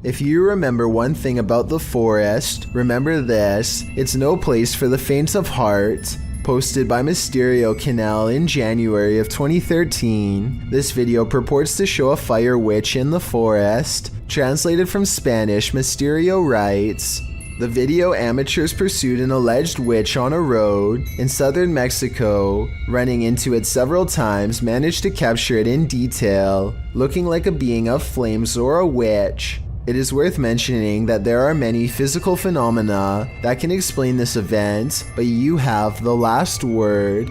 If you remember one thing about the forest, remember this: it's no place for the faint of heart. Posted by Mysterio Canal in January of 2013, this video purports to show a fire witch in the forest. Translated from Spanish, Mysterio writes, the video amateurs pursued an alleged witch on a road in southern Mexico. Running into it several times, managed to capture it in detail, looking like a being of flames or a witch. It is worth mentioning that there are many physical phenomena that can explain this event, but you have the last word.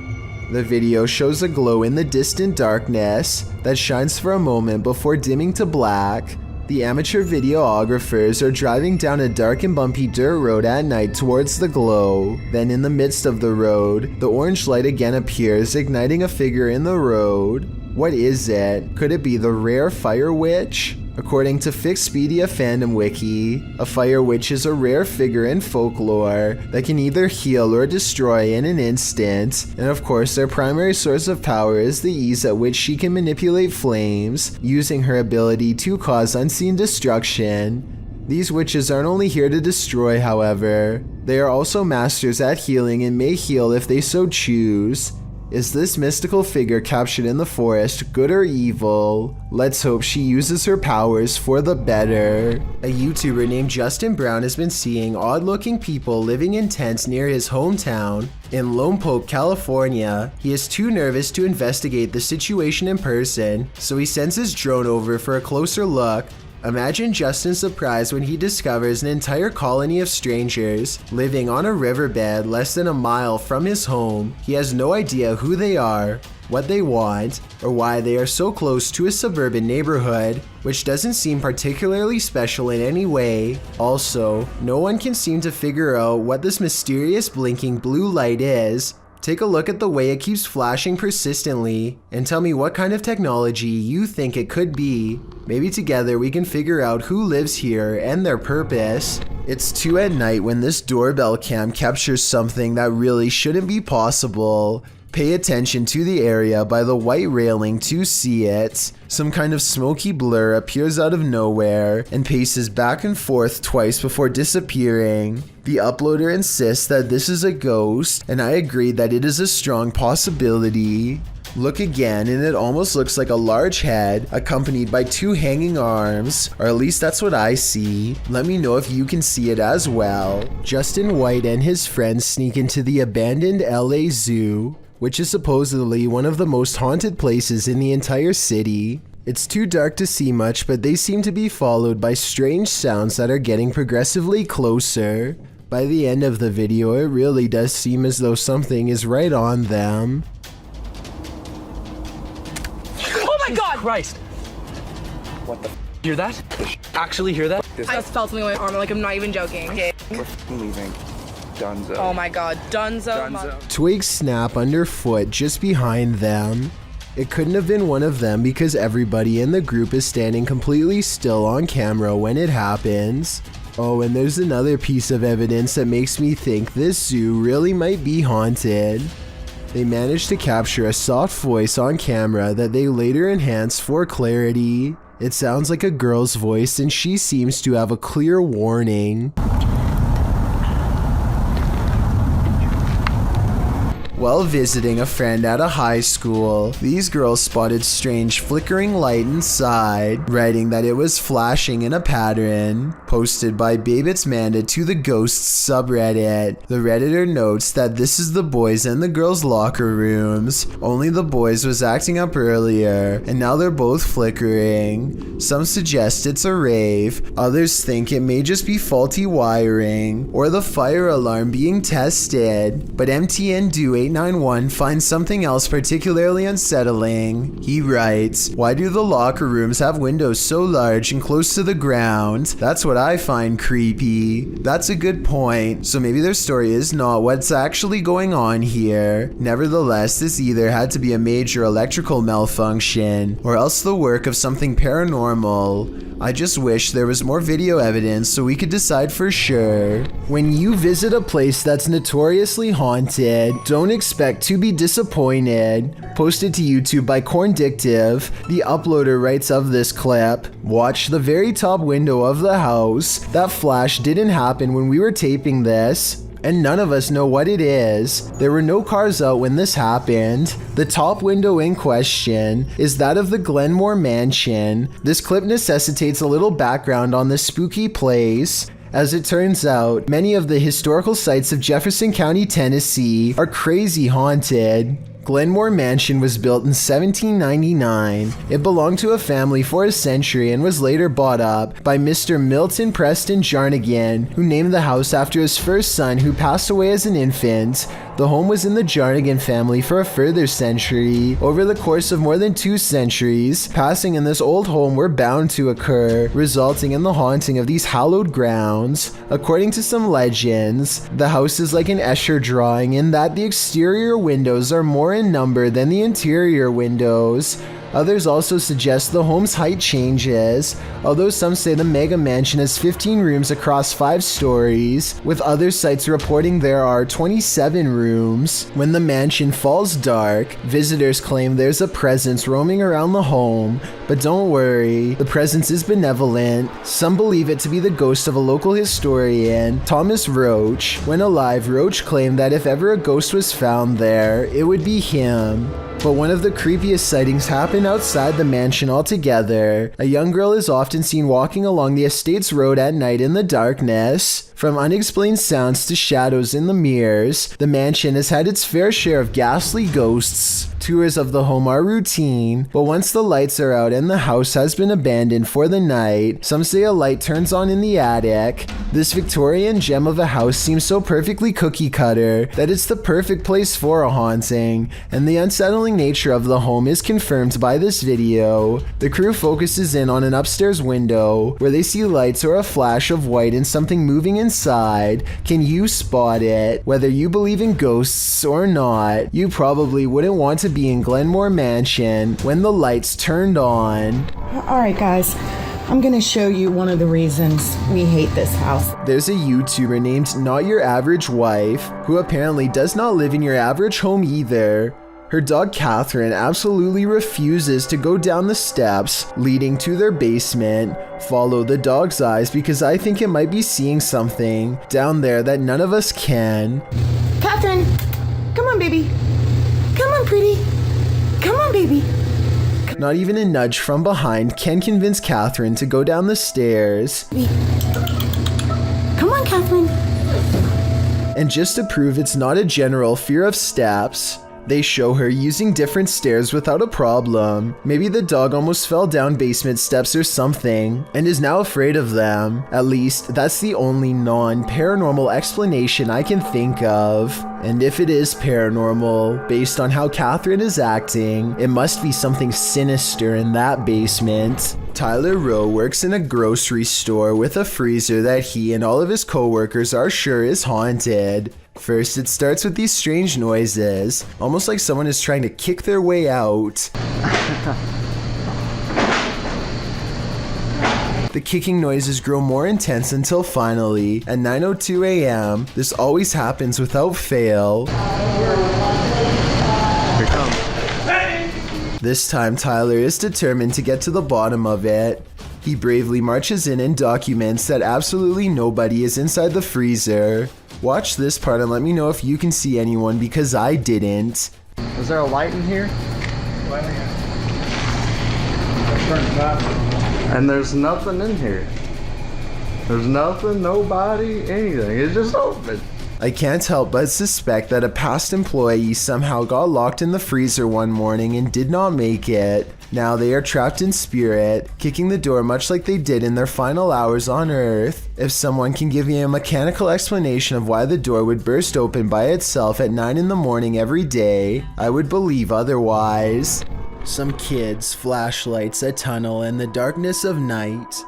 The video shows a glow in the distant darkness that shines for a moment before dimming to black. The amateur videographers are driving down a dark and bumpy dirt road at night towards the glow. Then in the midst of the road, the orange light again appears, igniting a figure in the road. What is it? Could it be the rare fire witch? According to Fixpedia Fandom Wiki, a fire witch is a rare figure in folklore that can either heal or destroy in an instant, and of course their primary source of power is the ease at which she can manipulate flames, using her ability to cause unseen destruction. These witches aren't only here to destroy, however, they are also masters at healing and may heal if they so choose. Is this mystical figure captured in the forest good or evil? Let's hope she uses her powers for the better. A YouTuber named Justin Brown has been seeing odd-looking people living in tents near his hometown in Lompoc, California. He is too nervous to investigate the situation in person, so he sends his drone over for a closer look. Imagine Justin's surprise when he discovers an entire colony of strangers living on a riverbed less than a mile from his home. He has no idea who they are, what they want, or why they are so close to a suburban neighborhood, which doesn't seem particularly special in any way. Also, no one can seem to figure out what this mysterious blinking blue light is. Take a look at the way it keeps flashing persistently and tell me what kind of technology you think it could be. Maybe together we can figure out who lives here and their purpose. It's 2 at night when this doorbell cam captures something that really shouldn't be possible. Pay attention to the area by the white railing to see it. Some kind of smoky blur appears out of nowhere and paces back and forth twice before disappearing. The uploader insists that this is a ghost, and I agree that it is a strong possibility. Look again and it almost looks like a large head accompanied by 2 hanging arms, or at least that's what I see. Let me know if you can see it as well. Justin White and his friends sneak into the abandoned LA Zoo, which is supposedly one of the most haunted places in the entire city. It's too dark to see much, but they seem to be followed by strange sounds that are getting progressively closer. By the end of the video, it really does seem as though something is right on them. Oh my God! Christ! What the f? Hear that? Actually hear that? I just felt something on my arm, like I'm not even joking. Okay. We're f***ing leaving. Dunzo. Oh my God, Dunzo. Twigs snap underfoot just behind them. It couldn't have been one of them because everybody in the group is standing completely still on camera when it happens. Oh, and there's another piece of evidence that makes me think this zoo really might be haunted. They managed to capture a soft voice on camera that they later enhanced for clarity. It sounds like a girl's voice and she seems to have a clear warning. While visiting a friend at a high school, these girls spotted strange flickering light inside, writing that it was flashing in a pattern. Posted by Babitz Manda to the Ghosts subreddit. The redditor notes that this is the boys and the girls' locker rooms. Only the boys was acting up earlier, and now they're both flickering. Some suggest it's a rave, others think it may just be faulty wiring, or the fire alarm being tested, but MTN Do 891 finds something else particularly unsettling. He writes, "Why do the locker rooms have windows so large and close to the ground? That's what I find creepy." That's a good point, so maybe their story is not what's actually going on here. Nevertheless, this either had to be a major electrical malfunction, or else the work of something paranormal. I just wish there was more video evidence so we could decide for sure. When you visit a place that's notoriously haunted, don't expect to be disappointed. Posted to YouTube by Corndictive, the uploader writes of this clip, "Watch the very top window of the house. That flash didn't happen when we were taping this, and none of us know what it is. There were no cars out when this happened. The top window in question is that of the Glenmore Mansion. This clip necessitates a little background on this spooky place. As it turns out, many of the historical sites of Jefferson County, Tennessee are crazy haunted. Glenmore Mansion was built in 1799. It belonged to a family for a century and was later bought up by Mr. Milton Preston Jarnigan, who named the house after his first son who passed away as an infant. The home was in the Jarnigan family for a further century. Over the course of more than 2 centuries, passing in this old home were bound to occur, resulting in the haunting of these hallowed grounds. According to some legends, the house is like an Escher drawing in that the exterior windows are more in number than the interior windows. Others also suggest the home's height changes, although some say the mega mansion has 15 rooms across 5 stories, with other sites reporting there are 27 rooms. When the mansion falls dark, visitors claim there's a presence roaming around the home, but don't worry, the presence is benevolent. Some believe it to be the ghost of a local historian, Thomas Roach. When alive, Roach claimed that if ever a ghost was found there, it would be him. But one of the creepiest sightings happened outside the mansion altogether. A young girl is often seen walking along the estate's road at night in the darkness. From unexplained sounds to shadows in the mirrors, the mansion has had its fair share of ghastly ghosts. Tours of the home are routine, but once the lights are out and the house has been abandoned for the night, some say a light turns on in the attic. This Victorian gem of a house seems so perfectly cookie cutter that it's the perfect place for a haunting, and the unsettling nature of the home is confirmed by this video. The crew focuses in on an upstairs window where they see lights or a flash of white and something moving inside. Can you spot it? Whether you believe in ghosts or not, you probably wouldn't want to be in Glenmore Mansion when the lights turned on. Alright guys, I'm gonna show you one of the reasons we hate this house. There's a YouTuber named Not Your Average Wife who apparently does not live in your average home either. Her dog Catherine absolutely refuses to go down the steps leading to their basement. Follow the dog's eyes because I think it might be seeing something down there that none of us can. Catherine, come on baby. Come on pretty. Come on baby. Not even a nudge from behind can convince Catherine to go down the stairs. Come on Catherine. And just to prove it's not a general fear of steps, they show her using different stairs without a problem. Maybe the dog almost fell down basement steps or something and is now afraid of them. At least, that's the only non-paranormal explanation I can think of. And if it is paranormal, based on how Catherine is acting, it must be something sinister in that basement. Tyler Rowe works in a grocery store with a freezer that he and all of his co-workers are sure is haunted. First, it starts with these strange noises, almost like someone is trying to kick their way out. The kicking noises grow more intense until finally, at 9:02 a.m., this always happens without fail. Here it comes. This time, Tyler is determined to get to the bottom of it. He bravely marches in and documents that absolutely nobody is inside the freezer. Watch this part and let me know if you can see anyone because I didn't. Is there a light in here? And there's nothing in here. There's nothing, nobody, anything. It's just open. I can't help but suspect that a past employee somehow got locked in the freezer one morning and did not make it. Now they are trapped in spirit, kicking the door much like they did in their final hours on Earth. If someone can give me a mechanical explanation of why the door would burst open by itself at 9 in the morning every day, I would believe otherwise. Some kids, flashlights, a tunnel, and the darkness of night.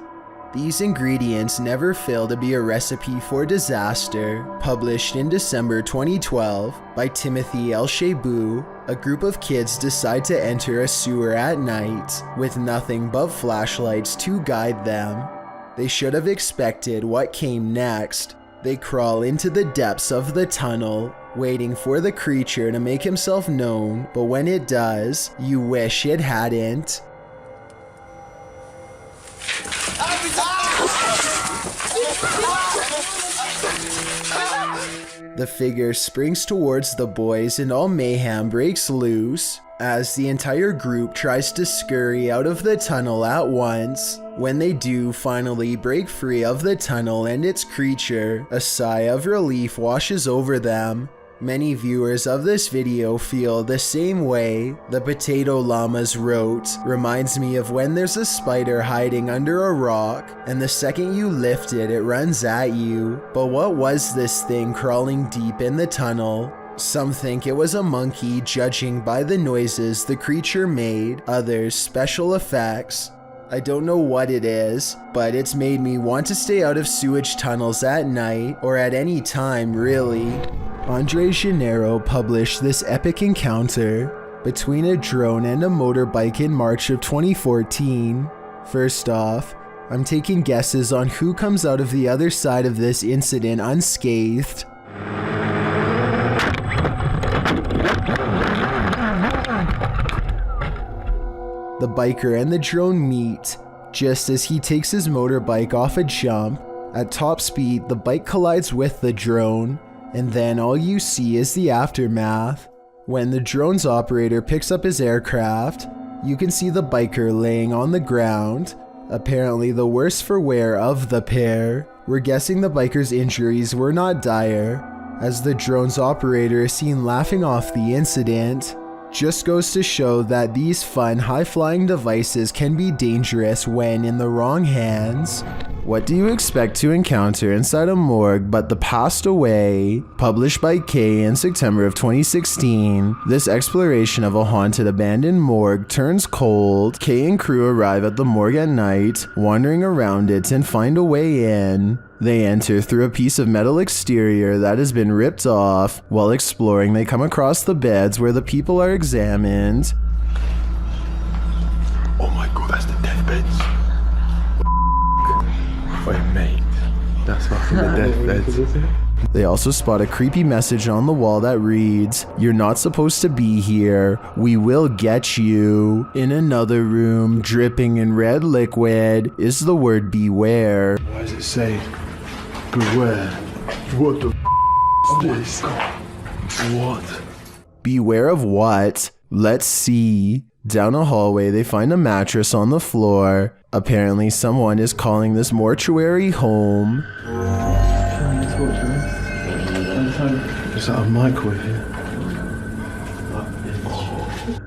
These ingredients never fail to be a recipe for disaster. Published in December 2012 by Timothy L. Shabu, a group of kids decide to enter a sewer at night with nothing but flashlights to guide them. They should have expected what came next. They crawl into the depths of the tunnel, waiting for the creature to make himself known, but when it does, you wish it hadn't. The figure springs towards the boys and all mayhem breaks loose as the entire group tries to scurry out of the tunnel at once. When they do finally break free of the tunnel and its creature, a sigh of relief washes over them. Many viewers of this video feel the same way. The Potato Llama's rote reminds me of when there's a spider hiding under a rock, and the second you lift it, it runs at you. But what was this thing crawling deep in the tunnel? Some think it was a monkey, judging by the noises the creature made, others special effects. I don't know what it is, but it's made me want to stay out of sewage tunnels at night, or at any time really. Andre Gennaro published this epic encounter between a drone and a motorbike in March of 2014. First off, I'm taking guesses on who comes out of the other side of this incident unscathed. The biker and the drone meet just as he takes his motorbike off a jump. At top speed, the bike collides with the drone, and then all you see is the aftermath. When the drone's operator picks up his aircraft, you can see the biker laying on the ground, apparently the worse for wear of the pair. We're guessing the biker's injuries were not dire, as the drone's operator is seen laughing off the incident. Just goes to show that these fun, high-flying devices can be dangerous when in the wrong hands. What do you expect to encounter inside a morgue but the Passed Away? Published by Kay in September of 2016, this exploration of a haunted abandoned morgue turns cold. Kay and crew arrive at the morgue at night, wandering around it and find a way in. They enter through a piece of metal exterior that has been ripped off. While exploring, they come across the beds where the people are examined. Oh my god, that's the deathbeds. Wait, mate. That's fucking the deathbeds. They also spot a creepy message on the wall that reads, "You're not supposed to be here. We will get you." In another room, dripping in red liquid, is the word beware. Why does it say beware? What the is this? What? Beware of what? Let's see. Down a hallway, they find a mattress on the floor. Apparently, someone is calling this mortuary home. Is that a microwave here?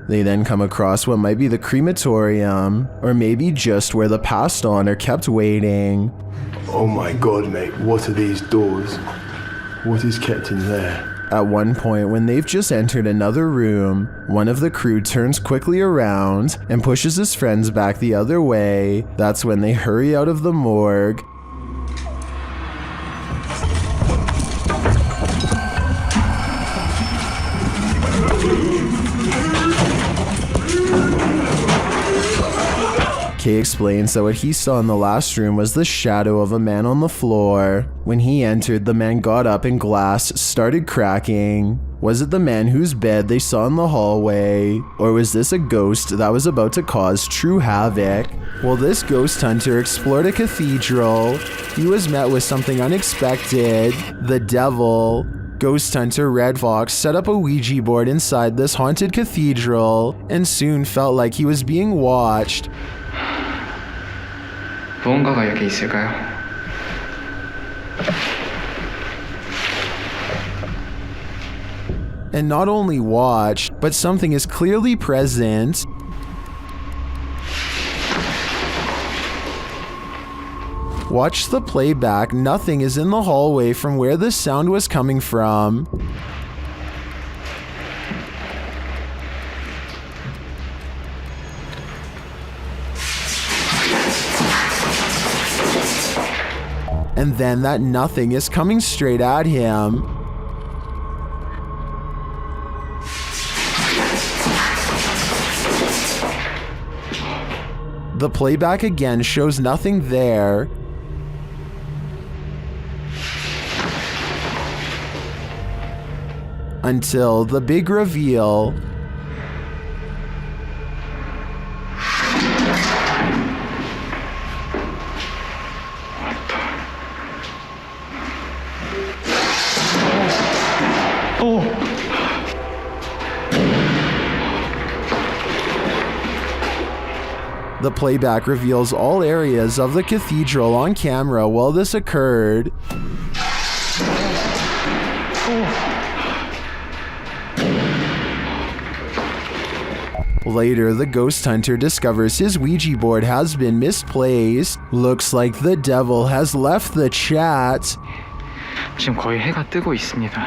They then come across what might be the crematorium, or maybe just where the passed on are kept waiting. Oh my god, mate, what are these doors? What is kept in there? At one point, when they've just entered another room, one of the crew turns quickly around and pushes his friends back the other way. That's when they hurry out of the morgue. Kay explains that what he saw in the last room was the shadow of a man on the floor. When he entered, the man got up and glass started cracking. Was it the man whose bed they saw in the hallway? Or was this a ghost that was about to cause true havoc? Well, this ghost hunter explored a cathedral. He was met with something unexpected: the devil. Ghost hunter Red Fox set up a Ouija board inside this haunted cathedral and soon felt like he was being watched. 뭔가가 여기 있을까요? And not only watched, but something is clearly present. Watch the playback, nothing is in the hallway from where the sound was coming from. And then that nothing is coming straight at him. The playback again shows nothing there. until the big reveal. The playback reveals all areas of the cathedral on camera while this occurred. Later, the ghost hunter discovers his Ouija board has been misplaced. Looks like the devil has left the chat. 지금 거의 해가 뜨고 있습니다.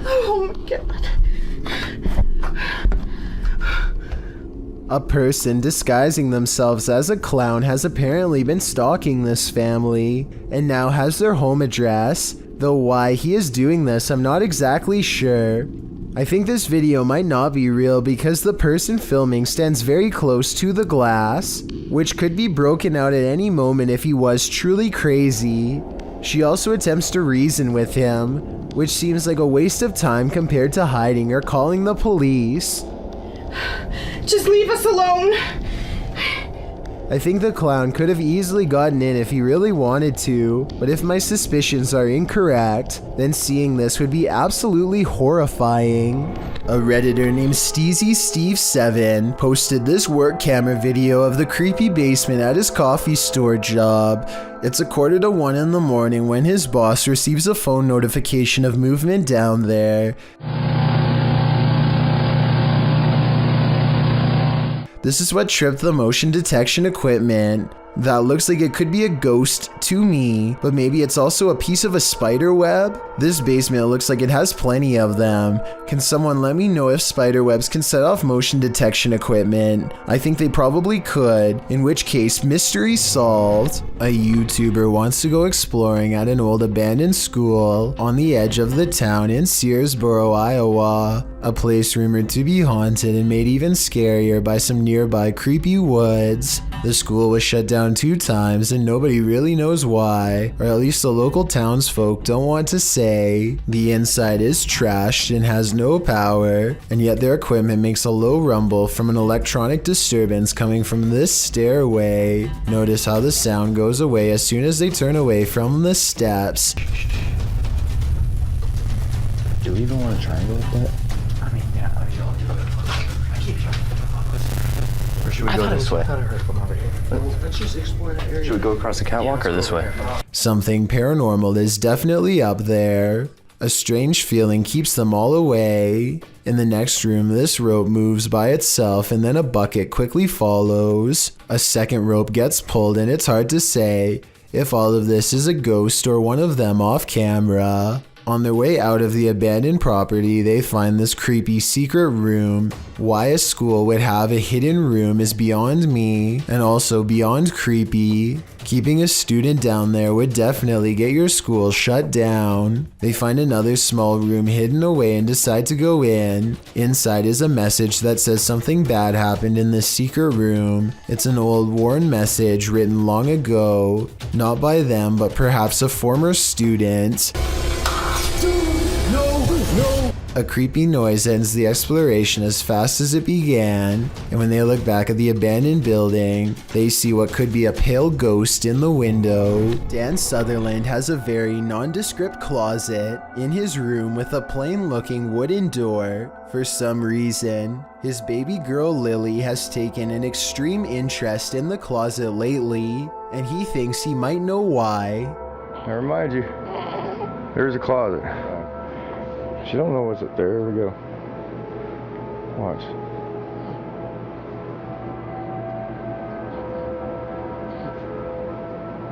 Oh my God. A person disguising themselves as a clown has apparently been stalking this family and now has their home address, though why he is doing this I'm not exactly sure. I think this video might not be real because the person filming stands very close to the glass, which could be broken out at any moment if he was truly crazy. She also attempts to reason with him, which seems like a waste of time compared to hiding or calling the police. Just leave us alone. I think the clown could have easily gotten in if he really wanted to, but if my suspicions are incorrect, then seeing this would be absolutely horrifying. A Redditor named SteezySteve7 posted this work camera video of the creepy basement at his coffee store job. It's 1:45 in the morning when his boss receives a phone notification of movement down there. This is what tripped the motion detection equipment. That looks like it could be a ghost to me, but maybe it's also a piece of a spider web? This basement looks like it has plenty of them. Can someone let me know if spider webs can set off motion detection equipment? I think they probably could, in which case mystery solved. A YouTuber wants to go exploring at an old abandoned school on the edge of the town in Searsboro, Iowa. A place rumored to be haunted and made even scarier by some nearby creepy woods. The school was shut down 2 times and nobody really knows why, or at least the local townsfolk don't want to say. The inside is trashed and has no power, and yet their equipment makes a low rumble from an electronic disturbance coming from this stairway. Notice how the sound goes away as soon as they turn away from the steps. Do we even want to try and go with that? I mean, yeah, I keep trying. Or should we go this way? Let's just explore that area. Should we go across the catwalk or this way? Something paranormal is definitely up there. A strange feeling keeps them all away. In the next room, this rope moves by itself and then a bucket quickly follows. A second rope gets pulled and it's hard to say if all of this is a ghost or one of them off camera. On their way out of the abandoned property, they find this creepy secret room. Why a school would have a hidden room is beyond me, and also beyond creepy. Keeping a student down there would definitely get your school shut down. They find another small room hidden away and decide to go in. Inside is a message that says something bad happened in this secret room. It's an old worn message written long ago, not by them, but perhaps a former student. A creepy noise ends the exploration as fast as it began, and when they look back at the abandoned building, they see what could be a pale ghost in the window. Dan Sutherland has a very nondescript closet in his room with a plain-looking wooden door. For some reason, his baby girl Lily has taken an extreme interest in the closet lately, and he thinks he might know why. I remind you, there's a closet. She don't know what's up there. Here we go. Watch.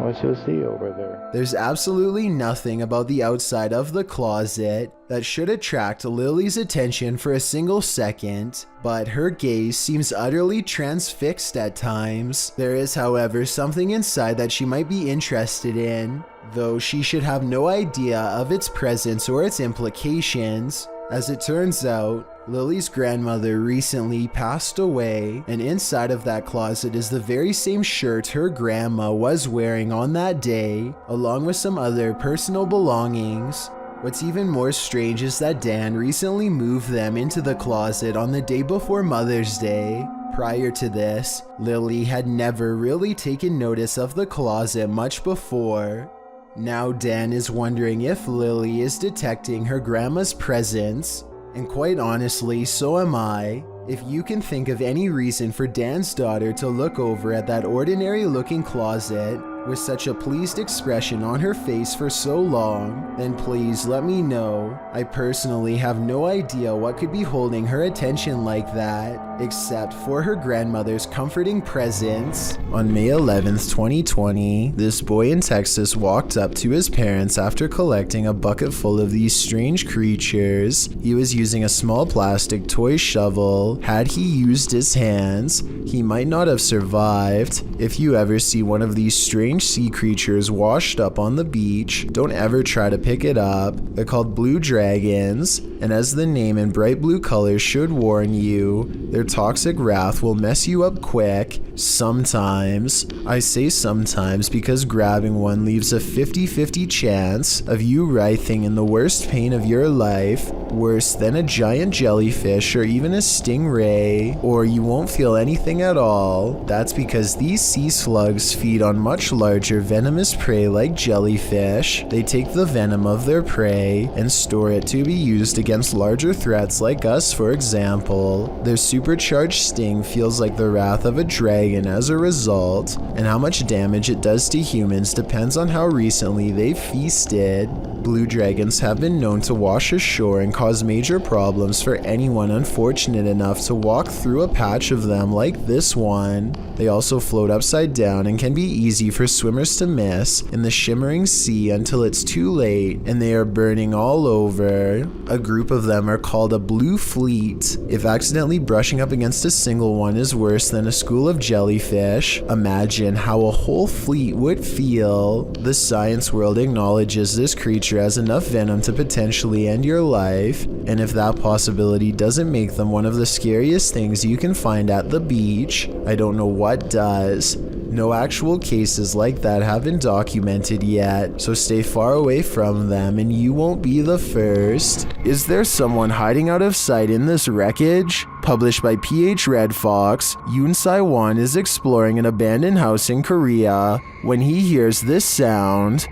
What's you'll see over there? There's absolutely nothing about the outside of the closet that should attract Lily's attention for a single second, but her gaze seems utterly transfixed at times. There is, however, something inside that she might be interested in, though she should have no idea of its presence or its implications. As it turns out, Lily's grandmother recently passed away, and inside of that closet is the very same shirt her grandma was wearing on that day, along with some other personal belongings. What's even more strange is that Dan recently moved them into the closet on the day before Mother's Day. Prior to this, Lily had never really taken notice of the closet much before. Now Dan is wondering if Lily is detecting her grandma's presence, and quite honestly, so am I. If you can think of any reason for Dan's daughter to look over at that ordinary looking closet with such a pleased expression on her face for so long, then please let me know. I personally have no idea what could be holding her attention like that, except for her grandmother's comforting presence. On May 11th, 2020, this boy in Texas walked up to his parents after collecting a bucket full of these strange creatures. He was using a small plastic toy shovel. Had he used his hands, he might not have survived. If you ever see one of these strange sea creatures washed up on the beach, don't ever try to pick it up. They're called blue dragons, and as the name in bright blue colors should warn you, their toxic wrath will mess you up quick. Sometimes. I say sometimes because grabbing one leaves a 50-50 chance of you writhing in the worst pain of your life, worse than a giant jellyfish or even a stingray, or you won't feel anything at all. That's because these sea slugs feed on much larger venomous prey like jellyfish. They take the venom of their prey and store it to be used against larger threats like us, for example. Their supercharged sting feels like the wrath of a dragon as a result, and how much damage it does to humans depends on how recently they've feasted. Blue dragons have been known to wash ashore and cause major problems for anyone unfortunate enough to walk through a patch of them like this one. They also float upside down and can be easy for swimmers to miss in the shimmering sea until it's too late and they are burning all over. A group of them are called a blue fleet. If accidentally brushing up against a single one is worse than a school of jellyfish, imagine how a whole fleet would feel. The science world acknowledges this creature has enough venom to potentially end your life, and if that possibility doesn't make them one of the scariest things you can find at the beach, I don't know what does. No actual cases like that have been documented yet, so stay far away from them and you won't be the first. Is there someone hiding out of sight in this wreckage? Published by PH Red Fox, Yoon Sai-won is exploring an abandoned house in Korea when he hears this sound.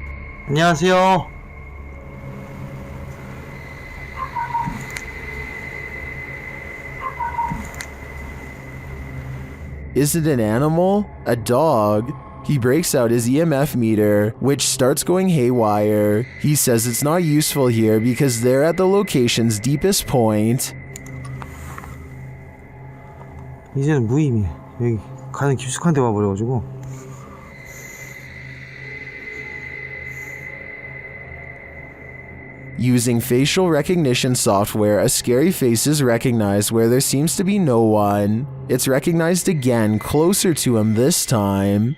안녕하세요. Is it an animal? A dog? He breaks out his EMF meter, which starts going haywire. He says it's not useful here because they're at the location's deepest point. 이제는 무의미해. 여기 가장 깊숙한 데 와버려가지고. Using facial recognition software, a scary face is recognized where there seems to be no one. It's recognized again, closer to him this time.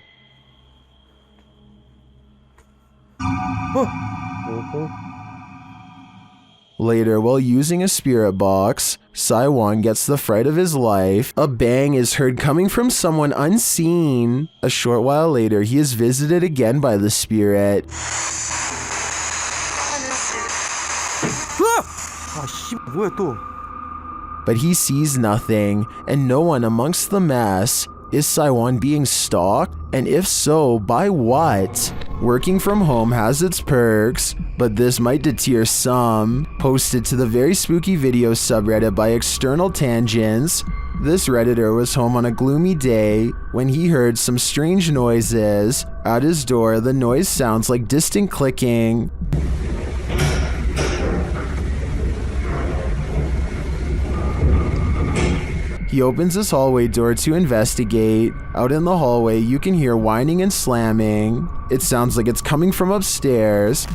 Later, while using a spirit box, Sai-won gets the fright of his life. A bang is heard coming from someone unseen. A short while later, he is visited again by the spirit. 아, 씨, 뭐야 또? But he sees nothing, and no one amongst the mess. Is Sai-won being stalked? And if so, by what? Working from home has its perks, but this might deter some. Posted to the very spooky video subreddit by External Tangents, this Redditor was home on a gloomy day when he heard some strange noises. At his door, the noise sounds like distant clicking. He opens this hallway door to investigate. Out in the hallway, you can hear whining and slamming. It sounds like it's coming from upstairs.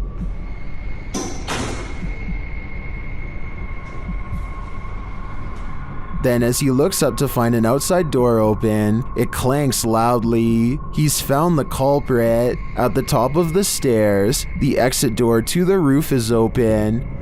Then as he looks up to find an outside door open, it clanks loudly. He's found the culprit. At the top of the stairs, the exit door to the roof is open.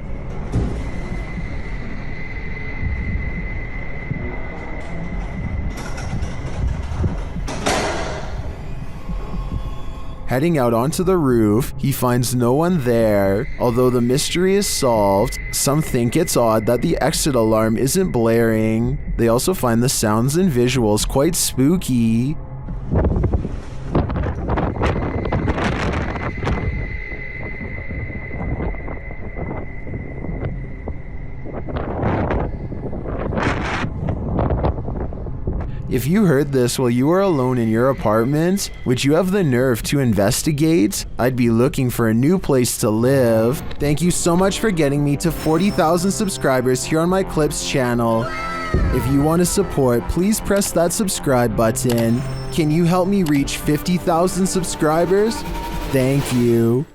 Heading out onto the roof, he finds no one there. Although the mystery is solved, some think it's odd that the exit alarm isn't blaring. They also find the sounds and visuals quite spooky. If you heard this while you were alone in your apartment, would you have the nerve to investigate? I'd be looking for a new place to live. Thank you so much for getting me to 40,000 subscribers here on my Clips channel. If you want to support, please press that subscribe button. Can you help me reach 50,000 subscribers? Thank you.